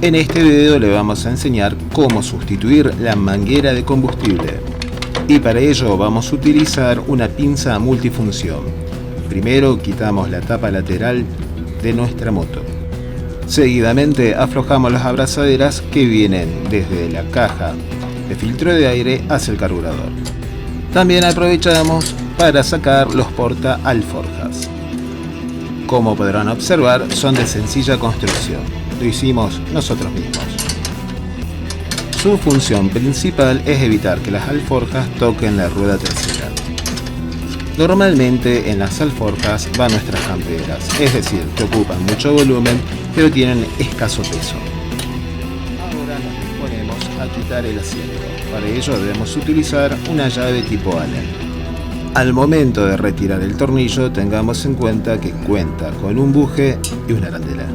En este video le vamos a enseñar cómo sustituir la manguera de combustible. Y para ello vamos a utilizar una pinza multifunción. Primero quitamos la tapa lateral de nuestra moto. Seguidamente aflojamos las abrazaderas que vienen desde la caja de filtro de aire hacia el carburador. También aprovechamos para sacar los porta alforjas. Como podrán observar, son de sencilla construcción. Lo hicimos nosotros mismos. Su función principal es evitar que las alforjas toquen la rueda trasera. Normalmente en las alforjas van nuestras camperas, es decir, que ocupan mucho volumen pero tienen escaso peso. Ahora nos disponemos a quitar el asiento. Para ello debemos utilizar una llave tipo Allen. Al momento de retirar el tornillo tengamos en cuenta que cuenta con un buje y una arandela.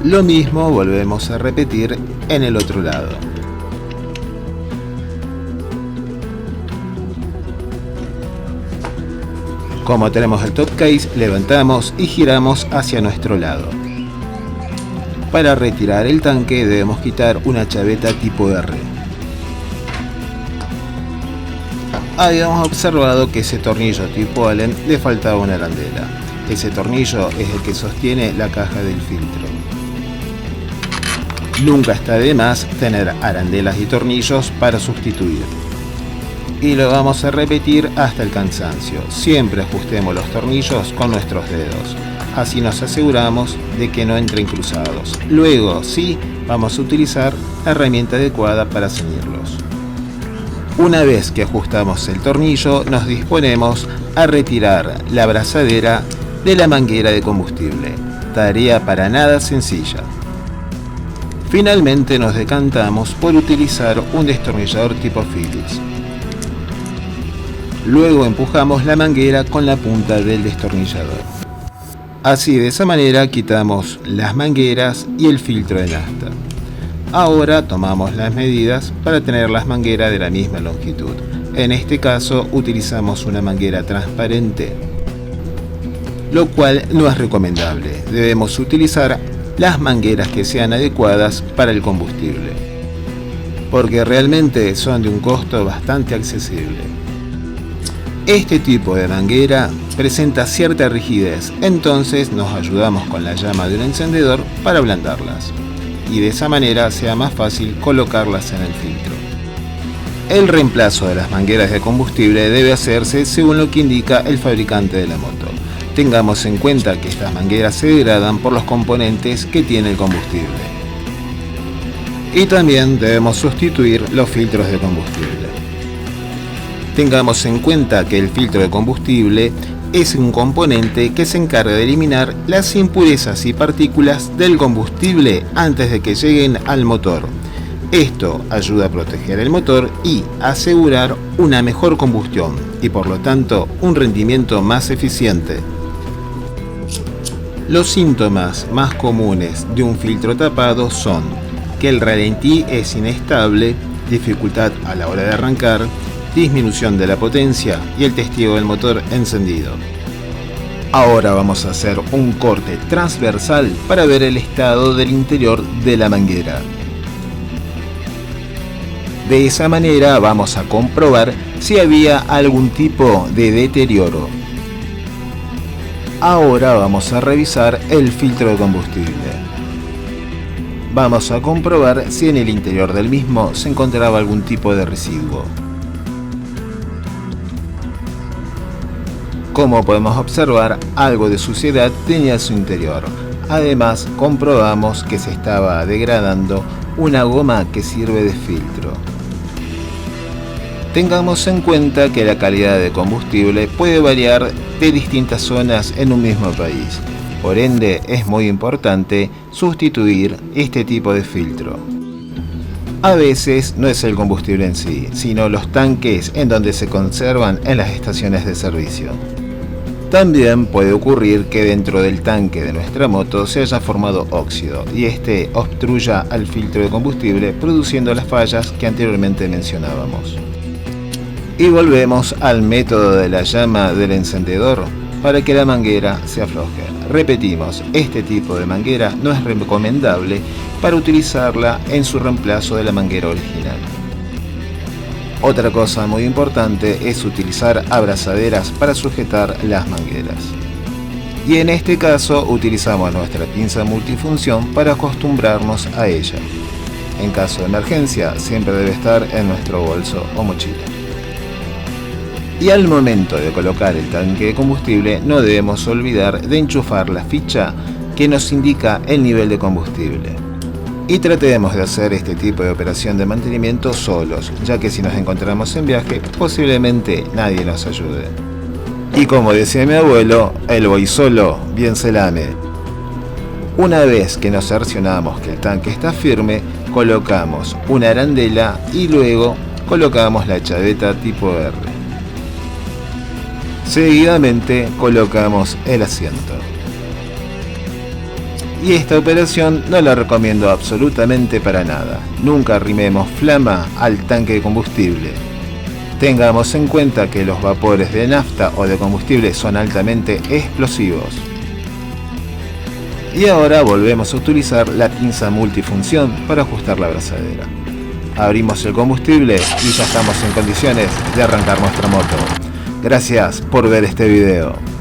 Lo mismo volvemos a repetir en el otro lado. Como tenemos el top case, levantamos y giramos hacia nuestro lado. Para retirar el tanque debemos quitar una chaveta tipo R. Habíamos observado que ese tornillo tipo Allen le faltaba una arandela. Ese tornillo es el que sostiene la caja del filtro. Nunca está de más tener arandelas y tornillos para sustituir. Y lo vamos a repetir hasta el cansancio. Siempre ajustemos los tornillos con nuestros dedos. Así nos aseguramos de que no entren cruzados. Luego, sí, vamos a utilizar la herramienta adecuada para ceñirlos. Una vez que ajustamos el tornillo, nos disponemos a retirar la abrazadera de la manguera de combustible. Tarea para nada sencilla. Finalmente nos decantamos por utilizar un destornillador tipo Phillips. Luego empujamos la manguera con la punta del destornillador. Así, de esa manera quitamos las mangueras y el filtro de nafta. Ahora tomamos las medidas para tener las mangueras de la misma longitud. En este caso utilizamos una manguera transparente, lo cual no es recomendable. Debemos utilizar las mangueras que sean adecuadas para el combustible, porque realmente son de un costo bastante accesible. Este tipo de manguera presenta cierta rigidez, entonces nos ayudamos con la llama de un encendedor para ablandarlas, y de esa manera sea más fácil colocarlas en el filtro. El reemplazo de las mangueras de combustible debe hacerse según lo que indica el fabricante de la moto. Tengamos en cuenta que estas mangueras se degradan por los componentes que tiene el combustible. Y también debemos sustituir los filtros de combustible. Tengamos en cuenta que el filtro de combustible es un componente que se encarga de eliminar las impurezas y partículas del combustible antes de que lleguen al motor. Esto ayuda a proteger el motor y asegurar una mejor combustión y por lo tanto un rendimiento más eficiente. Los síntomas más comunes de un filtro tapado son que el ralentí es inestable, dificultad a la hora de arrancar, disminución de la potencia y el testigo del motor encendido. Ahora vamos a hacer un corte transversal para ver el estado del interior de la manguera. De esa manera vamos a comprobar si había algún tipo de deterioro. Ahora vamos a revisar el filtro de combustible. Vamos a comprobar si en el interior del mismo se encontraba algún tipo de residuo. Como podemos observar, algo de suciedad tenía su interior. Además, comprobamos que se estaba degradando una goma que sirve de filtro. Tengamos en cuenta que la calidad de combustible puede variar de distintas zonas en un mismo país. Por ende, es muy importante sustituir este tipo de filtro. A veces no es el combustible en sí, sino los tanques en donde se conservan en las estaciones de servicio. También puede ocurrir que dentro del tanque de nuestra moto se haya formado óxido y este obstruya al filtro de combustible, produciendo las fallas que anteriormente mencionábamos. Y volvemos al método de la llama del encendedor. para que la manguera se afloje. Repetimos, este tipo de manguera no es recomendable para utilizarla en su reemplazo de la manguera original. Otra cosa muy importante es utilizar abrazaderas para sujetar las mangueras. Y en este caso utilizamos nuestra pinza multifunción para acostumbrarnos a ella. En caso de emergencia siempre debe estar en nuestro bolso o mochila. Y al momento de colocar el tanque de combustible no debemos olvidar de enchufar la ficha que nos indica el nivel de combustible. Y tratemos de hacer este tipo de operación de mantenimiento solos, ya que si nos encontramos en viaje posiblemente nadie nos ayude. Y como decía mi abuelo, el voy solo, bien se lame. Una vez que nos cercioramos que el tanque está firme, colocamos una arandela y luego colocamos la chaveta tipo R. Seguidamente colocamos el asiento. Y esta operación no la recomiendo absolutamente para nada. Nunca arrimemos flama al tanque de combustible. Tengamos en cuenta que los vapores de nafta o de combustible son altamente explosivos. Y ahora volvemos a utilizar la pinza multifunción para ajustar la abrazadera. Abrimos el combustible y ya estamos en condiciones de arrancar nuestra moto. Gracias por ver este video.